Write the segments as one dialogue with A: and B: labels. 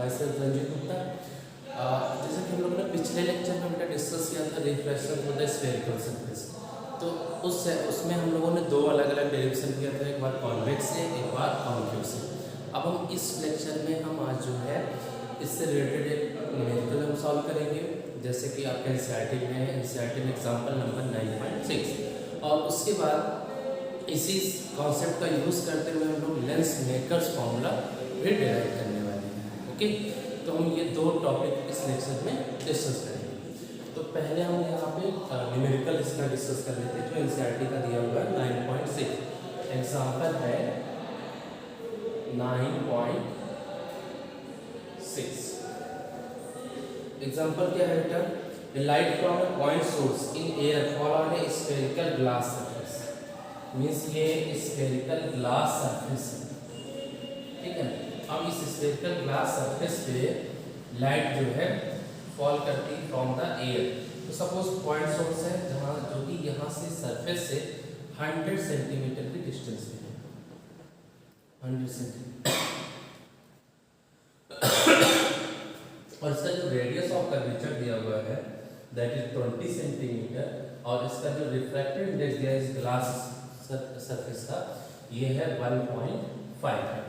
A: My self Ranjit Gupta. जैसे कि हम लोगों ने पिछले लेक्चर में बेटा डिस्कस किया था refraction of the spherical surface, तो उसमें हम लोगों ने दो अलग अलग डायरेक्शन किया था, एक बार कॉन्वेक्स से एक बार कॉन्केव से। अब हम इस लेक्चर में हम आज जो है इससे रिलेटेड एक न्यूमेरिकल हम सॉल्व करेंगे, जैसे कि आपके एनसीईआरटी में है, एनसीईआरटी में एग्जाम्पल नंबर 9.6, और उसके बाद इसी कॉन्सेप्ट का यूज़ करते हुए हम लोग लेंस मेकर्स फॉर्मूला भी डिराइव करने वाले हैं। ओके, तो हम ये दो टॉपिक इस लेक्चर में डिस्कस करेंगे। तो पहले हम यहाँ पे न्यूमेरिकल इसका डिस्कस कर लेते हैं जो एनसीईआरटी का दिया हुआ है 9.6। एग्जाम्पल है 9.6। एग्जाम्पल क्या है बेटा? A light from a point source in air fall on a spherical glass surface, means ये spherical glass surface है, ठीक है। अब इस spherical glass surface पे लाइट जो है फॉल करती है फ्रॉम द एयर। तो सपोज पॉइंट सोर्स है जहाँ जो कि यहाँ से सरफेस से 100 सेंटीमीटर की डिस्टेंस पे है, 100 सेंटीमीटर, और इसका जो रेडियस ऑफ कर्वेचर दिया हुआ है दैट इज 20 सेंटीमीटर, और इसका जो रिफ्रैक्टिव इंडेक्स दिया है इस ग्लास सरफेस का ये है 1.5 है।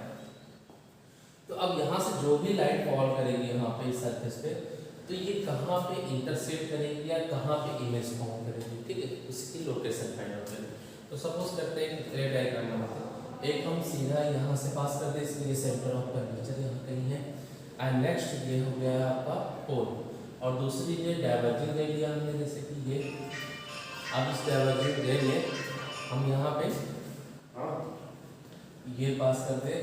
A: तो अब यहाँ से जो भी लाइट फॉल करेगी यहाँ पे इस सरफेस पे, तो ये कहाँ पे इंटरसेप्ट करेगी या कहाँ पे इमेज फॉर्म करेगी, ठीक है, उसकी लोकेशन फाइंड आउट करेंगे। तो सपोज करते हैं एक रे डायग्राम बनाते हैं, एक हम सीधा यहाँ से पास कर दे, इसलिए सेंटर ऑफ कर्वेचर यहाँ कहीं है, एंड नेक्स्ट ये हो गया आपका पोल, और दूसरी ये डाइवर्जिंग रे लिया हमने, जैसे कि ये। अब इस डाइवर्जिंग रे में हम यहाँ पे ये पास कर दे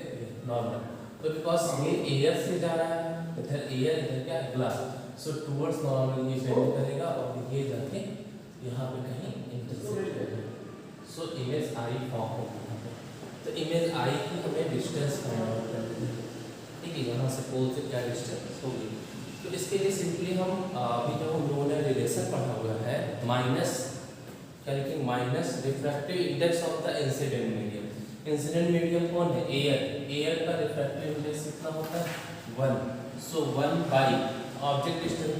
A: नॉर्मल, तो बिकॉज ये एयर से जा रहा है, इधर एयर इधर क्या ग्लास, सो टुवर्ड्स नॉर्मल ये बेंड करेगा और ये जाके यहाँ पे कहीं इंटरसेक्ट करेगा, सो इमेज आई फॉर्म होगी यहाँ पे। तो इमेज आई की हमें डिस्टेंस फाइंड आउट करनी है, ठीक है, यहाँ से पोल से क्या डिस्टेंस होगी। तो इसके लिए सिंपली हम अभी जो हम लोगों ने रिलेशन पढ़ा हुआ है माइनस क्या लिखेंगे, minus refractive index of the incident medium. Incident medium कौन है? एयर। एयर का रिफ्रैक्टिव इंडेक्स कितना होता है? 1। सो 1 by object distance.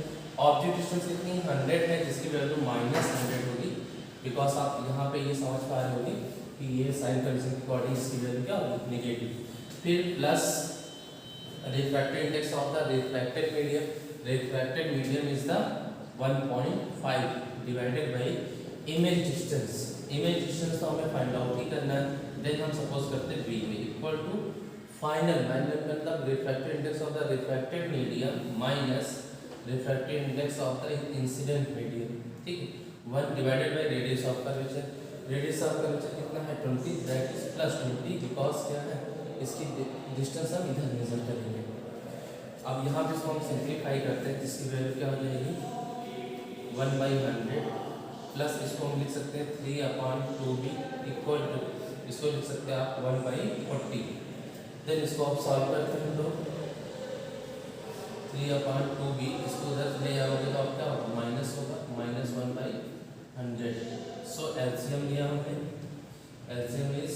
A: Object distance कितनी 100 है, जिसकी वैल्यू -100 होगी, बिकॉज आप यहाँ पे ये समझ पा रहे होंगे कि ये साइन कंडीशन के अकॉर्डिंग इसकी वैल्यू क्या होगी, नेगेटिव। फिर plus refractive index of the refracted medium. Refracted medium is the 1.5 divided by image distance. Image distance तो हमें फाइंड आउट ही करना है। देन हम सपोज करते हैं V में इक्वल टू फाइनल मतलब refractive index of the refracted medium minus refractive index of the incident medium, ठीक है, 1 divided by radius of curvature. radius of curvature कितना है 20, that is plus 20, बिकॉज क्या है इसकी डिस्टेंस हम इधर मेजर करेंगे। अब यहाँ पे इसको हम सिंप्लीफाई करते हैं, जिसकी वैल्यू क्या हो जाएगी 1/100, प्लस इसको हम लिख सकते हैं 3/2b इक्वल टू, इसको लिख सकते हैं आप 1/40। देन इसको आप सॉल्व करते हैं हम लोग, 3/2b इसको उधर ले जाओगे तो आप क्या होगा माइनस होगा, -1/100। सो एलसीएम लिया हमने, LCM is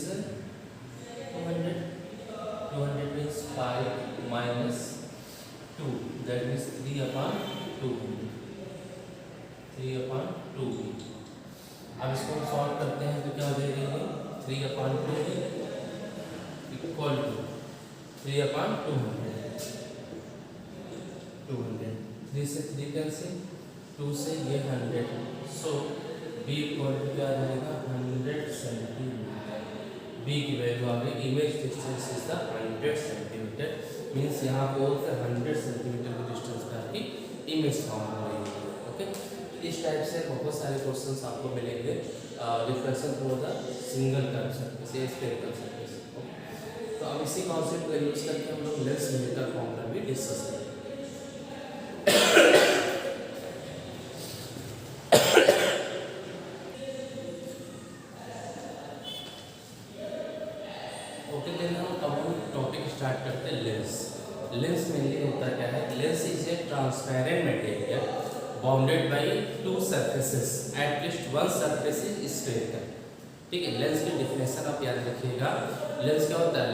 A: 200 means 5 minus 2, that means 3/2. अब इसको हम सॉल्व करते हैं तो क्या हो जाएगा 3/2 इक्वल टू 3/200, 3 से 3 कैंसिल, 2 से ये 100, सो b इक्वल टू क्या आ जाएगा 100 सेंटीमीटर। b की वैल्यू आ गई, image distance is the 100 centimetre, means यहाँ पे 100 सेंटीमीटर की डिस्टेंस पे आपकी इमेज फॉर्म हो रही है। ओके, इस टाइप से बहुत सारे क्वेश्चंस आपको मिलेंगे reflection through the single curve surface या स्फेरिकल सरफेस। तो अब इसी कॉन्सेप्ट का यूज करके हम लोग लेंस मेकर फॉर्मूला भी डिस्कस करेंगे। ओके, देन हम टॉपिक स्टार्ट करते हैं लेंस। लेंस मेनली होता क्या है, lens is a transparent material bounded by two surfaces, at least one surface is spherical, ठीक है। लेंस की डेफिनेशन आप याद रखिएगा, लेंस क्या होता है,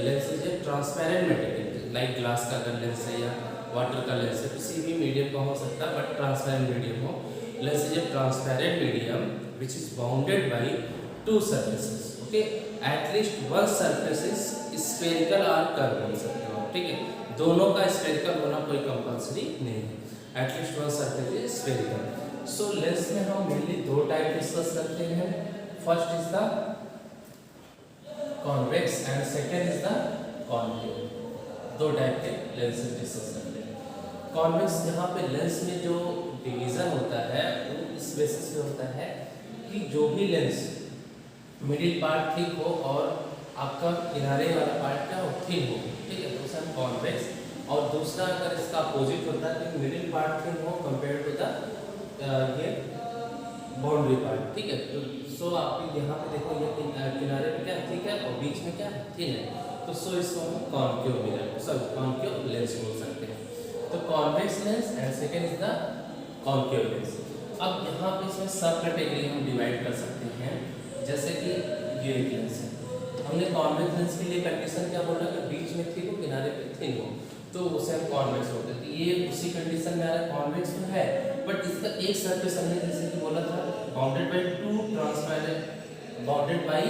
A: lens is a transparent material, like glass का अगर लेंस है या वाटर का लेंस है, किसी भी मीडियम का हो सकता है, बट ट्रांसपेरेंट मीडियम हो। Lens is a transparent medium which is bounded by two surfaces, okay. At least one surface is spherical और कर्व बोल सकते हो, ठीक है। दोनों का स्फेरिकल होना कोई कंपल्सरी नहीं है, at least one surface is spherical. So lens में हम मेनली दो टाइप डिस्कस करते हैं। First is the convex and second is the concave. दो टाइप के लेंस डिस्कस करते हैं। कॉन्वेक्स यहाँ पे लेंस में जो डिवीजन होता है वो इस बेसिस पे होता है कि जो भी लेंस मिडिल पार्ट थिक हो और आपका किनारे वाला पार्ट क्या हो, थिन हो, ठीक है, तो उसे हम कॉन्वेक्स। और दूसरा अगर इसका अपोजिट होता है कि मिडिल पार्ट थिन हो कंपेयर टू द ये बाउंड्री पार्ट, ठीक है। तो सो आप यहाँ पे देखो ये किनारे पे क्या थिक है और बीच में क्या थिन है, तो सो इसको हम concave mirror sorry concave lens बोल सकते हैं। तो convex lens and second is the concave lens. अब यहाँ पे इसमें सब कैटेगरी हम डिवाइड कर सकते हैं। जैसे कि ये एक लेंस है, हमने कॉन्वेक्स लेंस के लिए कंडीशन क्या बोला कि बीच में थिक हो किनारे पे थिन हो, तो उसे हम कॉन्वेक्स बोलते हैं। तो ये उसी कंडीशन में आ रहा है, कॉन्वेक्स तो है बट इसका एक सरफेस हमने जैसे कि बोला था bounded by to transparent bounded by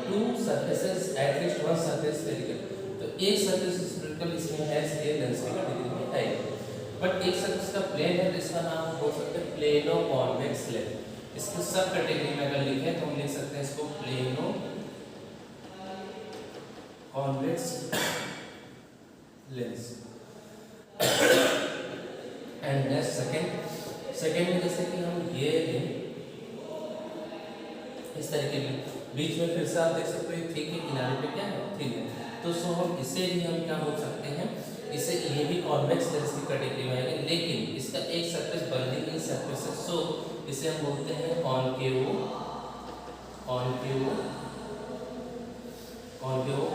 A: two surfaces at least one surface spherical. तो एक सरफेस स्फेरिकल इसमें है, इसलिए लेंस की कैटेगरी में है। बट एक सरफेस का प्लेन है तो इसका नाम बोल सकते हैं प्लेनो कॉन्वेक्स लेंस। इसको सब कैटेगरी में अगर लिखें तो हम लिख सकते हैं इसको plano convex lens. And next second में जैसे कि हम ये इस तरीके के बीच में फिर से आप देख सकते हो थिक है, किनारे पे क्या है थिक है, तो सो हम इसे भी हम क्या बोल सकते हैं, इसे ये भी कॉन्वेक्स लेंस की कैटेगरी में आएगा, लेकिन इसका एक सरफेस बल्जिंग सरफेस है, सो इसे हम बोलते हैं concave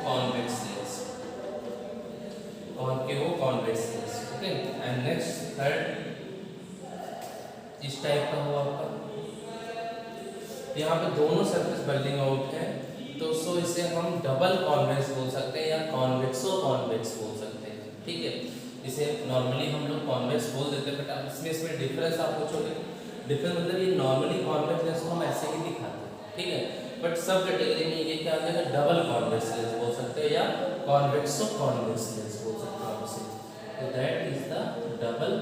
A: convex lens, concave convex lens, okay. And next third इस टाइप का हुआ आपका, यहाँ पे दोनों सरफेस बल्जिंग आउट है, तो सो इसे हम डबल कॉन्वेक्स बोल सकते हैं या कॉन्वेक्सो कॉन्वेक्स बोल सकते हैं, ठीक है। इसे नॉर्मली हम लोग कॉन्वेक्स बोल देते हैं, बट इसमें डिफरेंस आप पूछोगे, डिफरेंस मतलब ये नॉर्मली कॉन्वेक्स लेंस को हम ऐसे ही दिखाते हैं, ठीक है। बट सब कैटेगरी में ये क्या आ जाएगा, डबल कॉन्वेक्स लेंस बोल सकते हैं या कॉन्वेक्सो कॉन्वेक्स लेंस बोल सकते हैं आप इसे। तो that is the double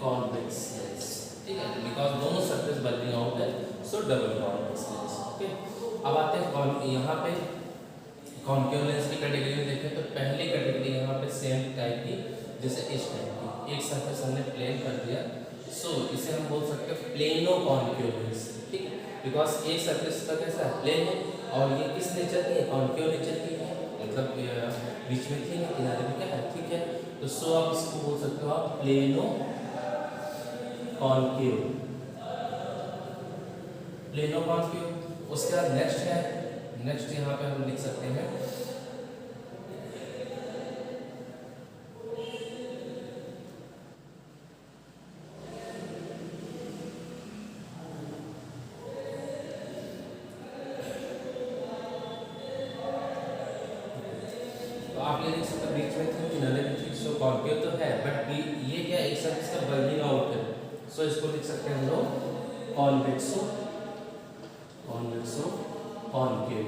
A: convex lens, ठीक है, बिकॉज दोनों सरफेस बल्जिंग आउट है, सो डबल कॉन्वेक्स लेंस, ओके। अब आते हैं यहाँ पे कॉन्केव लेंस की कैटेगरी में देखें तो पहली कैटेगरी यहाँ पे सेम टाइप की, जैसे इस टाइप की एक सरफेस हमने प्लेन कर दिया, सो इसे हम बोल सकते हैं प्लेनो कॉन्केव लेंस, ठीक है, बिकॉज एक सरफेस का कैसा है प्लेन है और ये किस नेचर की है, कॉन्केव नेचर की है, मतलब बीच में थी किनारे में क्या है, ठीक है। तो सो आप इसको बोल सकते हो आप प्लेनो कॉन्केव, प्लेनो कॉन्केव। उसके बाद नेक्स्ट है, नेक्स्ट यहाँ पे हम लिख सकते हैं तो आप ये लिख सकते हैं बीच में थी किनारे में थी, सो कॉन्केव तो है बट ये क्या एक साथ इसका बल्जिंग आउट है, सो इसको लिख सकते हैं हम लोग कॉन्वेक्सो कॉन्केव।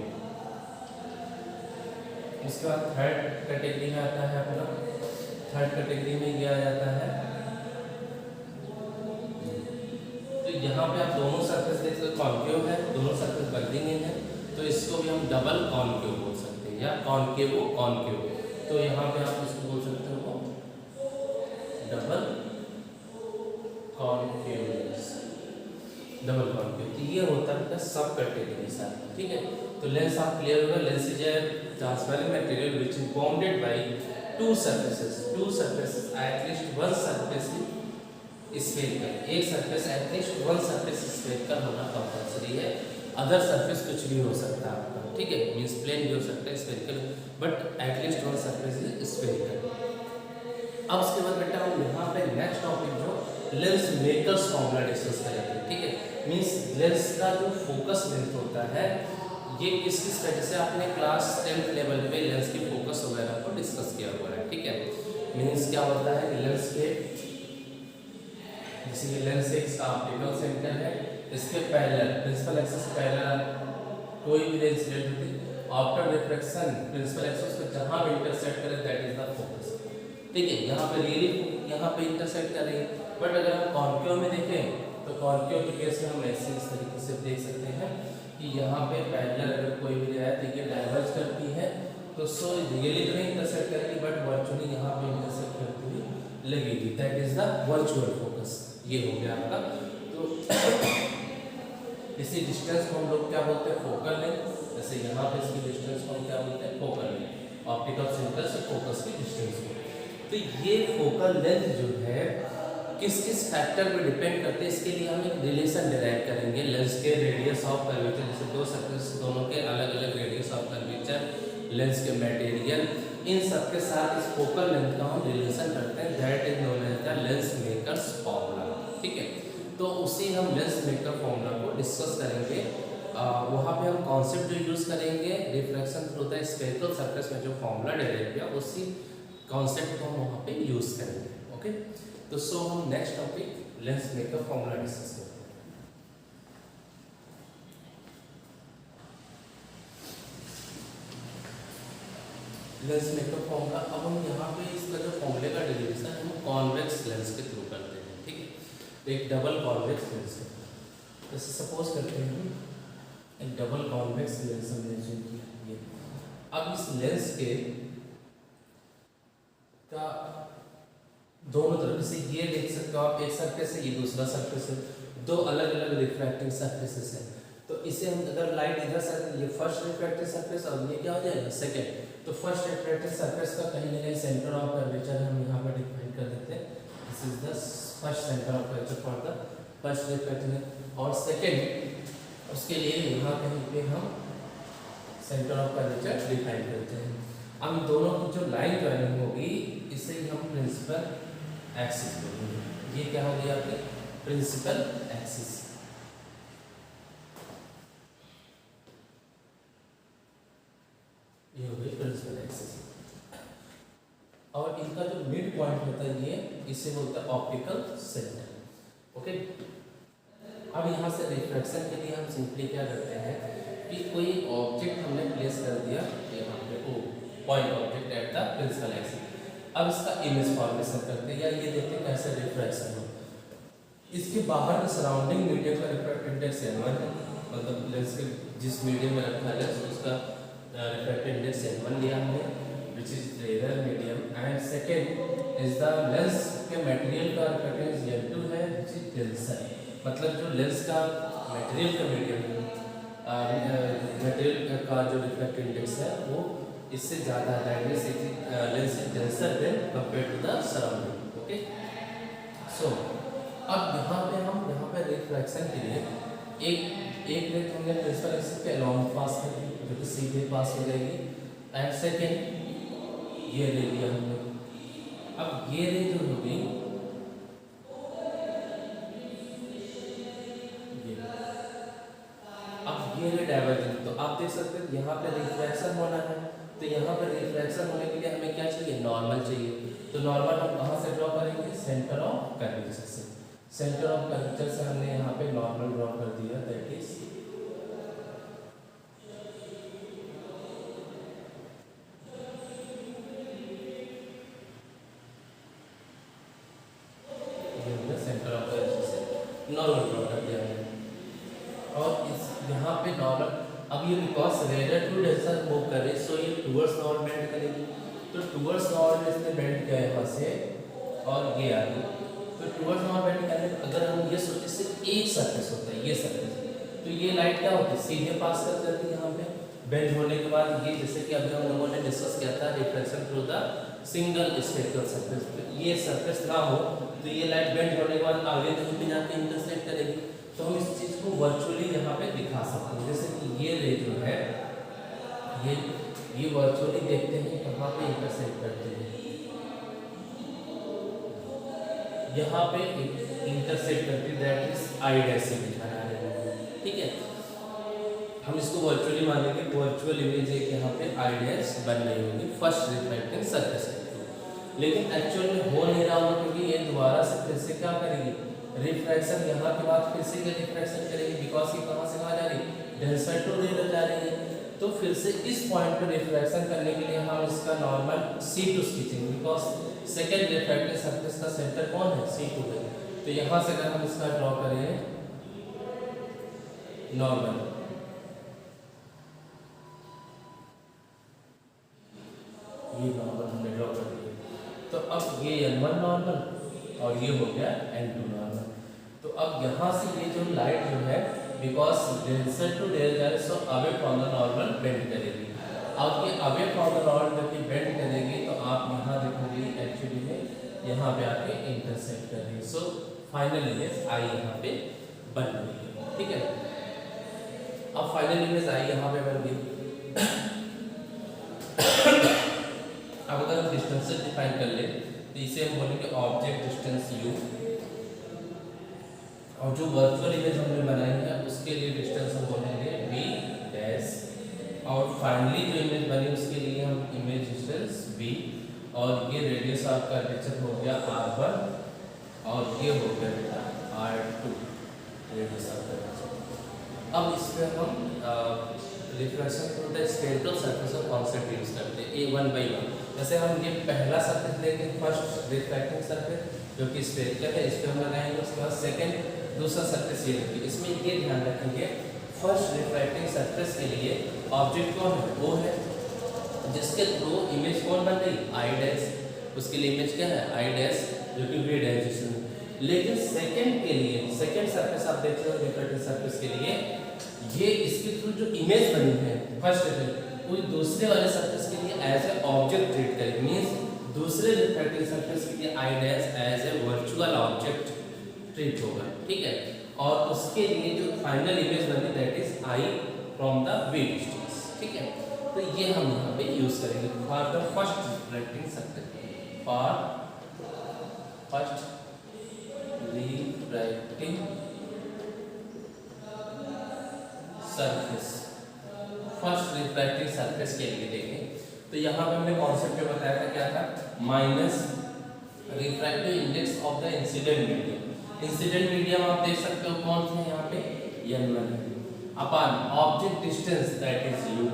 A: उसके बाद थर्ड कैटेगरी में आता है अपना, थर्ड कैटेगरी में ये आ जाता है, तो यहाँ पे आप दोनों सरफेस देख सकते, कॉन्केव है, दोनों सरफेस बल्जिंग है, तो इसको भी हम डबल कॉन्केव बोल सकते हैं या कॉन्केव कॉन्केव। तो यहाँ पे आप इसको बोल सकते हो डबल कॉन्केव, डबल कॉन्केव। तो ये होता है सब कैटेगरी साथ, ठीक है। तो लेंस आप क्लियर होगा, lens is a transparent material which is bounded by two surfaces at least one surface spherical, एक surface at least one surface spherical होना कंपल्सरी है, अदर सरफेस कुछ भी हो सकता है आपका, ठीक है, मींस प्लेन भी हो सकता है spherical, but at least one surface is spherical. अब उसके बाद बेटा हम यहाँ पे नेक्स्ट टॉपिक जो लेंस मेकर्स फॉर्मूला डिस्कस करेंगे, ठीक है, मींस लेंस का जो फोकस लेंथ होता है ये किस किस का, जैसे आपने क्लास 10th लेवल पे लेंस की फोकस क्या होता है कि लेंस के, जैसे कि लेंस इसका ऑप्टिकल सेंटर है, इसके पैरेलल प्रिंसिपल एक्सिस पैरेलल कोई भी रे इंसिडेंट होती है, आफ्टर रिफ्लेक्शन प्रिंसिपल एक्सिस को जहां भी इंटरसेक्ट करे दैट इज द फोकस। ठीक है, यहाँ पे रियली यहाँ पे इंटरसेक्ट कर रही है, बट अगर हम कॉन्केव में देखें तो कॉन्केव के केस में हम ऐसे इस तरीके से देख सकते हैं कि यहाँ पे पैरेलल अगर कोई भी रे है तो ये डाइवर्ज करती है, तो सो रियली तो नहीं इंटरसेक्ट करेगी बट वर्चुअली यहाँ पे इंटरसेक्ट करती हुई लगेगी, that is the virtual focus. ये हो गया आपका। तो इसी डिस्टेंस को हम लोग क्या बोलते हैं, फोकल लेंथ। जैसे यहाँ पे इसकी डिस्टेंस को हम क्या बोलते हैं, फोकल लेंथ, ऑप्टिकल सेंटर से फोकस की डिस्टेंस को। तो ये फोकल लेंथ जो है किस किस फैक्टर पे डिपेंड करते हैं, इसके लिए हम एक रिलेशन डिराइव करेंगे लेंस के रेडियस ऑफ कर्वेचर, जैसे दो सर्कल्स दोनों के अलग अलग रेडियस ऑफ कर्वेचर, लेंस के मटेरियल, इन सब के साथ इस फोकल लेंथ का हम रिलेशन करते हैं, that is known as the lens makers formula. ठीक है, तो उसी हम लेंस मेकर फॉर्मूला को डिस्कस करेंगे। वहाँ पे हम कॉन्सेप्ट जो यूज़ करेंगे reflection through the spherical surface में जो फॉर्मूला डिराइव किया उसी कॉन्सेप्ट को हम वहाँ पे यूज़ करेंगे। ओके, तो सो हम next topic lens maker formula discuss करते हैं। लेंस मेकर फॉर्मूला, अब हम यहाँ पे इसका जो फॉर्मूले का डेरिवेशन है हम कॉन्वेक्स लेंस के थ्रू करते हैं। ठीक है, तो एक डबल कॉन्वेक्स लेंस है, जैसे सपोज करते हैं हम एक डबल कॉन्वेक्स लेंस हमने चूज किया ये। अब इस लेंस के का दोनों तरफ से ये देख सकते हो आप, एक सरफेस है, ये दूसरा सरफेस है, दो अलग अलग रिफ्रैक्टिंग सरफेसेस है। तो इसे हम अगर लाइट इधर से, ये फर्स्ट रिफ्रैक्टिव सरफेस और ये क्या हो जाएगा सेकंड, तो फर्स्ट रिफ्रैक्टिव सरफेस का कहीं ना कहीं सेंटर ऑफ कर्वेचर हम यहाँ पर डिफाइन कर देते हैं, this is the first centre of curvature for the first refractive, और सेकंड उसके लिए यहाँ कहीं पे हम सेंटर ऑफ कर्वेचर डिफाइन करते हैं। अब दोनों की जो लाइन ज्वाइनिंग होगी इसे हम प्रिंसिपल एक्सिस बोलेंगे। ये क्या हो गया आपके प्रिंसिपल एक्सिस। ये हो गई प्रिंसिपल एक्सिस, और इनका जो मिड पॉइंट होता है ये इसे बोलता है ऑप्टिकल सेंटर। ओके, अब यहाँ से रिफ्लेक्शन के लिए हम सिंपली क्या करते हैं कि कोई ऑब्जेक्ट हमने प्लेस कर दिया यहाँ पे, O point object at the principal axis. अब इसका इमेज फॉर्मेशन करते हैं या ये देखते हैं कैसे रिफ्लेक्शन हो। इसके बाहर का सराउंडिंग मीडियम का रिफ्रैक्टिव इंडेक्स n1 है, मतलब लेंस के जिस मीडियम में रखा है लेंस उसका रिफ्रैक्टिव इंडेक्स n1 लिया हमने, which is rare medium, and second is the lens के मटेरियल का रिफ्रैक्टिव इंडेक्स n2 है, विच इज डेंसर, मतलब जो लेंस का मटेरियल का मीडियम है, मटेरियल का जो रिफ्रैक्टिव इंडेक्स है वो इससे ज़्यादा है, lens is denser than compare to the surrounding. Okay, so अब यहाँ पे रिफ्लेक्शन के लिए एक रे हमने प्रिंसिपल एक्सिस पे अलोंग पास कर दी जो कि सीधे पास हो जाएगी, एंड सेकेंड ये रे लिया हमने। अब ये रे जो होगी अब ये रे डाइवर्जेंट, तो आप देख सकते हैं यहाँ पे रिफ्लेक्शन होना है, तो यहाँ पे रिफ्लेक्शन होने के लिए हमें क्या चाहिए, नॉर्मल चाहिए। तो नॉर्मल हम कहाँ से ड्रॉ करेंगे, सेंटर ऑफ कर्वेचर से। सेंटर ऑफ कर्वेचर से हमने यहाँ पे नॉर्मल ड्रॉ कर दिया, that is centre of curvature से नॉर्मल ड्रॉ कर दिया है। और इस यहाँ पे नॉर्मल, अब ये बिकॉज रेडर टू डेंसर मूव कर रही, सो ये टुवर्ड्स नॉर्मल बेंड करेगी, तो टुवर्ड्स नॉर्मल इसने बेंड किया है यहाँ से और ये आ गई, तो टुवर्ड्स नॉर्मल बेंड करने अगर हम ये सोचे सिर्फ एक सरफेस होता है ये सरफेस, तो ये लाइट क्या होती है सीधे पास कर जाती है यहाँ पे बेंड होने के बाद। ये जैसे कि अभी हम लोगों ने डिस्कस किया था reflection through the single spherical surface, ये सरफेस ना हो तो ये लाइट बेंड होने के बाद आगे कहीं पे जाके इंटरसेक्ट करेगी। तो हम इस चीज़ को वर्चुअली यहाँ पे दिखा सकते हैं, जैसे कि ये रे जो है ये वर्चुअली देखते हैं कहाँ पे इंटरसेक्ट करते हैं, यहाँ पे इंटरसेक्ट करती है, दैट इज आई डैश से दिखा रहा है। ठीक है, हम इसको वर्चुअली मानेंगे, वर्चुअल इमेज है कि यहाँ पे आई डैश बन रही होगी फर्स्ट रिफ्लेक्टिंग सरफेस के थ्रू। लेकिन एक्चुअल में हो नहीं रहा होगा, क्योंकि ये दोबारा से फिर से क्या करेगी, रिफ्रैक्शन यहाँ के बाद फिर से ये रिफ्रैक्शन करेगी, बिकॉज ये कहाँ से कहाँ जा रही है, डेल साइड टू रेड जा रही है। तो फिर से इस पॉइंट पे रिफ्रैक्शन करने के लिए हम इसका नॉर्मल C2 खींचेंगे, बिकॉज सेकेंड रिफ्रैक्टिव सरफेस का सेंटर कौन है, C2 है। तो यहाँ से अगर हम इसका ड्रॉ करें नॉर्मल, ये नॉर्मल हमने ड्रॉ कर दिया, तो अब ये N1 नॉर्मल और ये हो गया N2 नॉर्मल। तो अब यहाँ से ये जो लाइट जो है, बिकॉज डेल सेट टू डेल जा रही, so away from the normal bend करेगी। अब ये अवे फ्रॉम द नॉर्मल जब बेंड करेगी तो आप यहाँ देखोगे एक्चुअली में यहाँ पे आके इंटरसेक्ट कर रही है। सो फाइनल इमेज आई यहाँ पे बन रही है, ठीक है। अब फाइनल इमेज आई यहाँ पे बन गई। अब अगर हम डिस्टेंस डिफाइन कर ले तो इसे हम बोलेंगे ऑब्जेक्ट डिस्टेंस u, और जो वर्चुअल इमेज हमने बनाई है उसके लिए डिस्टेंस हम बोलेंगे v डैश, और फाइनली जो इमेज बनी उसके लिए हम इमेज डिस्टेंस v, और ये रेडियस ऑफ कर्वेचर हो गया r1 और ये हो गया r2 रेडियस ऑफ कर्वेचर। अब इसमें हम reflection through the spherical surface of concept use करते हैं A1 by 1। जैसे हम ये पहला सरफेस लेंगे, फर्स्ट रिफ्रैक्टिंग सरफेस जो कि स्फेरिकल है, इस पे हम लगाएंगे। उसके बाद सेकंड दूसरा सरफेस ये रखेंगे। इसमें ये ध्यान रखेंगे फर्स्ट रिफ्रैक्टिंग सरफेस के लिए ऑब्जेक्ट कौन है, वो है जिसके थ्रू इमेज कौन बन रही, आई डैश, उसके लिए इमेज क्या है आई डैश, जो कि वी डैश। लेकिन सेकंड के लिए, सेकंड सरफेस आप देख रहे हो रिफ्रैक्टिव सरफेस के लिए, ये इसके थ्रू जो इमेज बनी है फर्स्ट इमेज, कोई दूसरे वाले सरफेस के लिए एज ए ऑब्जेक्ट ट्रीट करेगी, मींस दूसरे रिफ्रैक्टिव सरफेस के लिए I dash as a virtual object treat होगा, ठीक है। और उसके लिए जो फाइनल इमेज बनी that is I from the v distance, ठीक है। तो ये हम यहाँ पे यूज करेंगे for the first refracting surface, for first refracting surface, first refractive surface के लिए देखें तो यहाँ पे हमने कॉन्सेप्ट जो बताया था क्या था, minus refractive index of the incident medium. Incident medium आप देख सकते हो कौन से यहाँ पे N1 upon object distance that is u,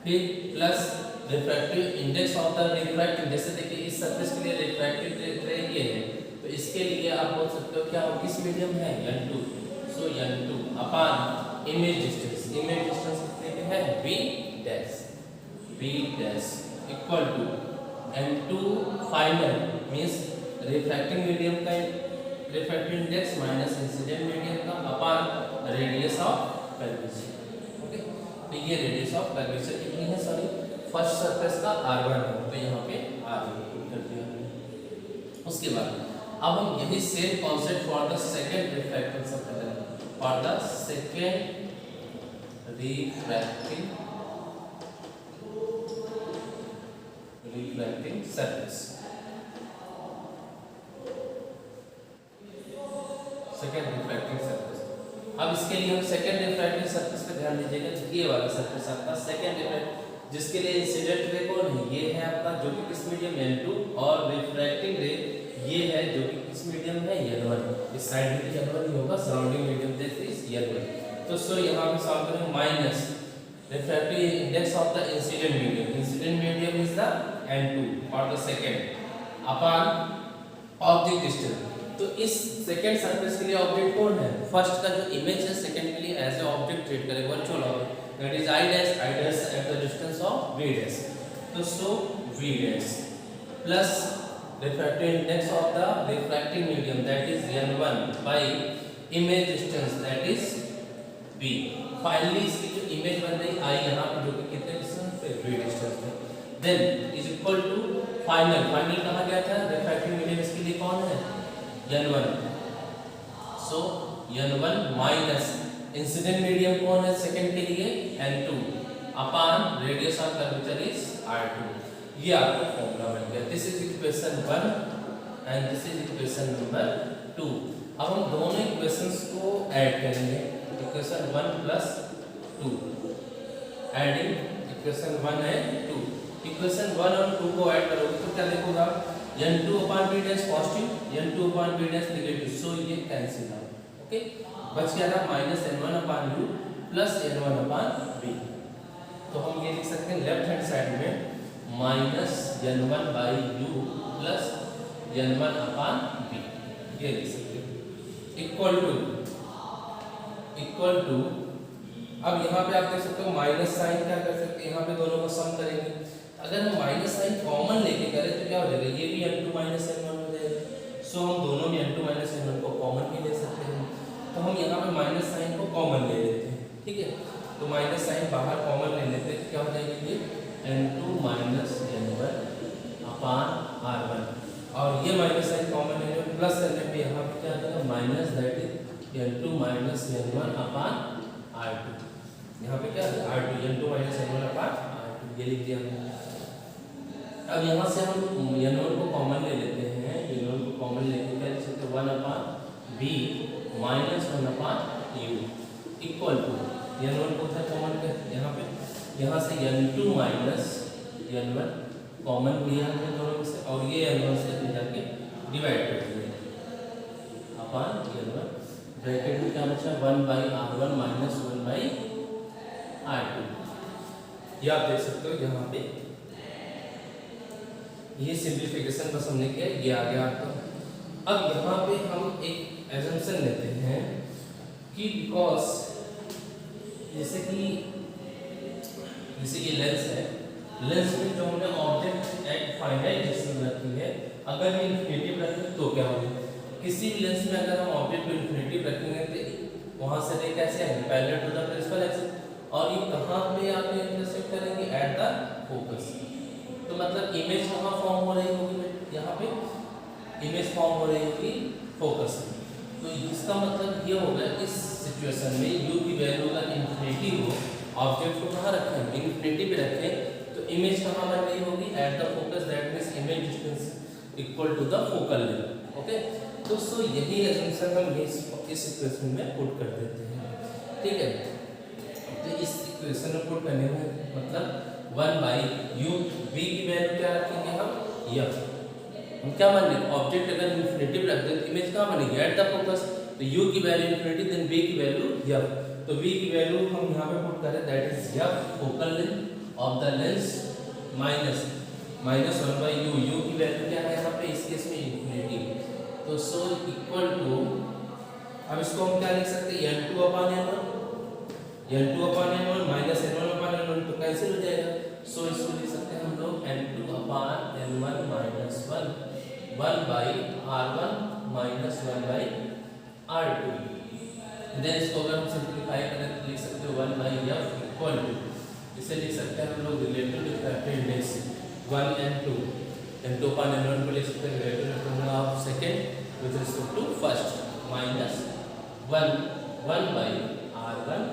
A: फिर plus refractive index of the refractive. जैसे देखिए इस सरफेस के लिए रिफ्रैक्टिव रे ये है, तो इसके लिए आप बोल सकते हो क्या किस मीडियम है N2, so N2 upon image distance, image distance कितने पे है v dash, v dash equal to N2 final means refracting medium का refractive index minus incident medium का upon radius of curvature, okay. तो ये रेडियस ऑफ कर्वेचर कितनी है, sorry first surface का r1 है, तो यहाँ पे r1 पुट कर दिया। उसके बाद अब हम यही same concept for the second refractive surface, for the second refracting surface, second refracting surface. अब इसके लिए हम सेकंड रिफ्रैक्टिंग सरफेस पे ध्यान दीजिएगा, ये वाला सरफेस आपका सेकंड रिफ्रैक्ट, जिसके लिए इंसिडेंट रे कौन है, ये है आपका जो कि किस मीडियम N2, और रिफ्रैक्टिंग रे ये है जो कि किस मीडियम है N1। इस साइड में N1 ही होगा, surrounding medium this is N1। तो सो यहाँ पे सॉल्व करें minus refractive index of the incident medium, incident medium is the N2 for the second upon object distance. तो इस सेकंड सरफेस के लिए ऑब्जेक्ट कौन है, फर्स्ट का जो इमेज है सेकंड के लिए एज ए ऑब्जेक्ट ट्रीट करें, virtual object that is I dash at the distance of v dash. तो so v dash plus refractive index of the refracting medium that is N1 by image distance that is v। Finally इसकी जो image बन रही आई यहाँ पे जो कि कितने डिस्टेंस पे, v डिस्टेंस पे, then is equal to final, final कहा गया था रिफ्रैक्टिव मीडियम इसके लिए कौन है N1, सो N1 माइनस इंसिडेंट मीडियम कौन है सेकंड के लिए N2 upon radius of curvature is R2। ये आपका फॉर्मूला बन गया। This is equation 1 and this is equation number 2। अब हम दोनों इक्वेशंस को ऐड करेंगे, equation 1 plus 2, adding equation 1 and 2। Equation 1 और 2 को ऐड करोगे तो क्या देखोगे आप, n2 upon b dash positive n2 upon b dash negative, so ये कैंसिल आउट। ओके, बच गया था minus n1 upon u plus n1 upon b। तो हम ये लिख सकते हैं लेफ्ट हैंड साइड में minus n1 by u plus n1 upon b, ये लिख सकते हैं इक्वल टू अब यहाँ पे आप देख सकते हो माइनस साइन क्या कर सकते हैं, यहाँ पे दोनों को सम करेंगे। अगर हम माइनस साइन कॉमन लेके करें तो क्या हो जाएगा, ये भी n2 माइनस n1 हो जाएगा। सो हम दोनों में n2 माइनस n1 को कॉमन भी ले सकते हैं। तो हम यहाँ पे माइनस साइन को कॉमन ले लेते हैं, ठीक है। तो माइनस साइन बाहर कॉमन ले लेते हैं, क्या हो जाएगा ये n2 माइनस n1 अपान r1, और ये माइनस साइन कॉमन ले लेंगे प्लस करने पे यहाँ पे क्या आ जाएगा minus that is n2 minus n1 upon r2। यहाँ पे क्या है r2 n2 माइनस n1 अपान r2, ये लिख दिया हमने। अब यहाँ से हम n1 को कॉमन ले लेते हैं, n1 को कॉमन लेके क्या लिख सकते हैं 1 upon b minus 1 upon u equal to n1 को उधर कॉमन कर, यहाँ से n2 माइनस n1 कॉमन लिया हमने दोनों में से, और ये n1 से ले जाके डिवाइड कर दिया अपान n1, ब्रैकेट में क्या बचा 1 by r1 minus 1 by r2। ये आप देख सकते हो यहाँ पे ये सिंप्लीफिकेशन बस हमने किया, ये आ गया आपका। अब यहाँ पे हम एक एजम्पशन लेते हैं कि बिकॉज जैसे ये लेंस है, लेंस में जो हमने ऑब्जेक्ट एट फाइनाइट डिस्टेंस रखी है, अगर ये इन्फिनिटिव रखें तो क्या होगा, किसी भी लेंस में अगर हम ऑब्जेक्ट को इन्फिनिटिव रखेंगे तो वहां से रे कैसे आएंगे parallel to the principal axis, और ये कहाँ पे आके इंटरसेक्ट करेंगे एट द फोकस। तो मतलब इमेज कहाँ फॉर्म हो रही होगी, यहाँ पे इमेज फॉर्म हो रही होगी फोकस में। तो इसका मतलब ये होगा इस सिचुएशन में u की वैल्यू अगर इन्फिनिटी हो, ऑब्जेक्ट को कहाँ रखें इन्फिनिटी पे रखें, तो इमेज कहाँ बन रही होगी at the focus, that means image distance equal to the focal length. Okay, तो सो यही एजम्पशन हम इस इक्वेशन में पुट कर देते हैं, ठीक है। तो इस इक्वेशन में पुट करने में मतलब 1 बाई u, v की वैल्यू क्या रखेंगे हम f, हम क्या मान लेंगे ऑब्जेक्ट अगर इन्फिनिटिव रख दें तो इमेज कहाँ बनेगी एट द फोकस, तो u की वैल्यू इन्फिनिटी देन v की वैल्यू f, तो v की वैल्यू हम यहाँ पे पुट करें that is f focal length of the lens minus 1 by u की वैल्यू क्या है यहाँ पे इस केस में इन्फिनिटी, तो सो इक्वल टू, अब इसको हम क्या लिख सकते हैं n2 upon n1 minus n1 अपान n1, तो कैंसिल हो जाएगा। सो इसको लिख सकते हैं हम लोग n2 upon n1 minus 1 by r1 minus 1 by r2। Then इसको अगर हम सिंप्लीफाई करें तो लिख सकते हो 1 बाई f इक्वल टू, इसे लिख सकते हैं हम लोग relative refractive index 1 n2 upon n1 को लिख सकते हैं relative refractive of second with respect to first minus 1 by r1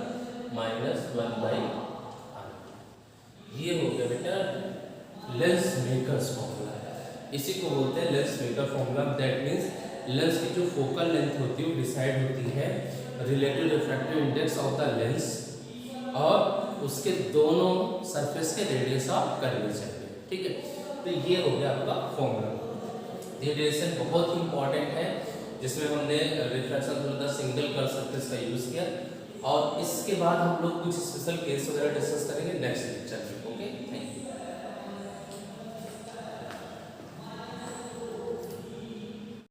A: minus 1 by r2। ये हो गया बेटा लेंस मेकर्स फॉर्मूला, इसी को बोलते हैं lens maker formula. That means lens की जो फोकल लेंथ होती है वो डिसाइड होती है relative refractive index of the lens और उसके दोनों सरफेस के रेडियस ऑफ कर्वेचर पे, ठीक है। तो ये हो गया आपका फॉर्मूला। ये रिलेशन बहुत ही इंपॉर्टेंट है जिसमें हमने refraction through the single curve surface का यूज किया, और इसके बाद हम लोग कुछ स्पेशल केस वगैरह डिस्कस करेंगे नेक्स्ट लेक्चर में।